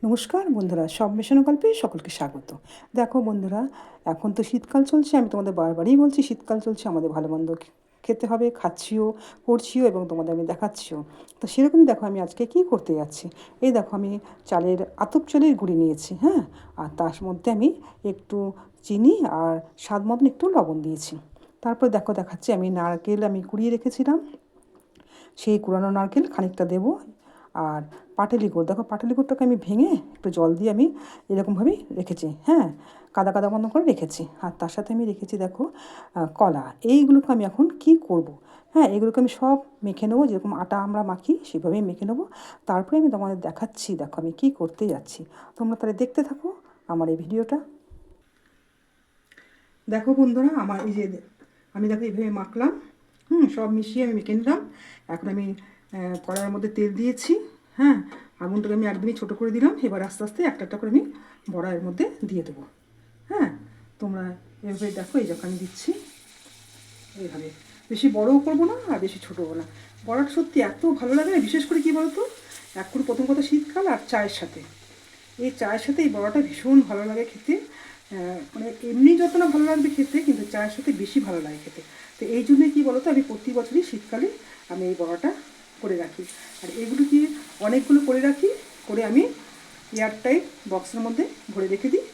নমস্কার বন্ধুরা, সব মেশানো গল্পে সকলকে স্বাগত। দেখো বন্ধুরা, এখন তো শীতকাল চলছে। আমি তোমাদের বারবারই বলছি শীতকাল চলছে, আমাদের ভালো মন্দ খেতে হবে, খাচ্ছিও, করছিও এবং তোমাদের আমি দেখাচ্ছিও। তো সেরকমই দেখো আমি আজকে কী করতে যাচ্ছি। এই দেখো আমি আতপ চালের গুঁড়ি নিয়েছি, হ্যাঁ, আর তার মধ্যে আমি একটু চিনি আর স্বাদ মতন একটু লবণ দিয়েছি। তারপর দেখো দেখাচ্ছি আমি নারকেল কুড়িয়ে রেখেছিলাম, সেই কুড়ানো নারকেল খানিকটা দেবো। আর পাটালি গুড়, দেখো পাটালি গুড়টাকে আমি ভেঙে একটু জল দিয়ে আমি এরকমভাবেই রেখেছি, হ্যাঁ, কাদা কাদা বন্ধ করে রেখেছি। আর তার সাথে আমি রেখেছি দেখো কলা। এইগুলোকে আমি এখন কি করব, হ্যাঁ, এগুলোকে আমি সব মেখে নেবো, যেরকম আটা আমরা মাখি সেভাবেই মেখে নেবো। তারপরে আমি তোমাদের দেখাচ্ছি দেখো আমি কী করতে যাচ্ছি। তোমরা তাহলে দেখতে থাকো আমার এই ভিডিওটা। দেখো বন্ধুরা, আমার এই যে আমি দেখো এইভাবে মাখলাম, সব মিশিয়ে আমি মেখে নিলাম। এখন আমি কড়াইয়ের মধ্যে তেল দিয়েছি, হ্যাঁ, আগুনটাকে আমি একদমই ছোটো করে দিলাম। এবার আস্তে আস্তে একটা একটা করে আমি বড়া এর মধ্যে দিয়ে দেবো, হ্যাঁ। তোমরা এভাবে দেখো, এই যখন আমি দিচ্ছি এইভাবে, বেশি বড়ও করবো না আর বেশি ছোটোও না। বড়াটা সত্যি এত ভালো লাগে না, বিশেষ করে কী বলতো, এখন প্রথম কথা শীতকাল আর চায়ের সাথে, এই চায়ের সাথে এই বড়াটা ভীষণ ভালো লাগে খেতে। মানে এমনি যত না ভালো লাগবে খেতে, কিন্তু চায়ের সাথে বেশি ভালো লাগে খেতে। তো এই জন্যই কী বলতো, আমি প্রতি বছরই শীতকালে আমি এই বড়াটা করে রাখি। আর এগুলো কি অনেকগুলো করে রাখি, করে আমি এয়ারটাইট বক্সের মধ্যে ভরে রেখে দিই।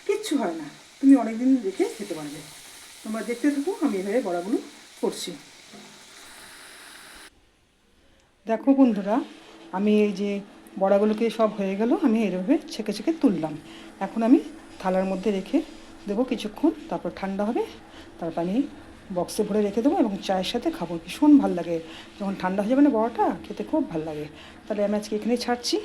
কিচ্ছু হয় না, তুমি অনেক দিন রেখে খেতে পারবে। তোমরা দেখতে থাকো আমি এভাবে বড়াগুলো করছি। দেখো বন্ধুরা, আমি এই যে বড়াগুলোকে সব হয়ে গেল, আমি এভাবে ছেঁকে ছেঁকে তুললাম। এখন আমি থালার মধ্যে রেখে দেবো কিছুক্ষণ, তারপর ঠান্ডা হবে। তারপর আমি বক্সে ভরে রেখে দেবো এবং চায়ের সাথে খাবো, ভীষণ ভালো লাগে। যখন ঠান্ডা হয়ে যাবে না বড়াটা, খেতে খুব ভালো লাগে। তাহলে আমি আজকে এখানেই ছাড়ছি।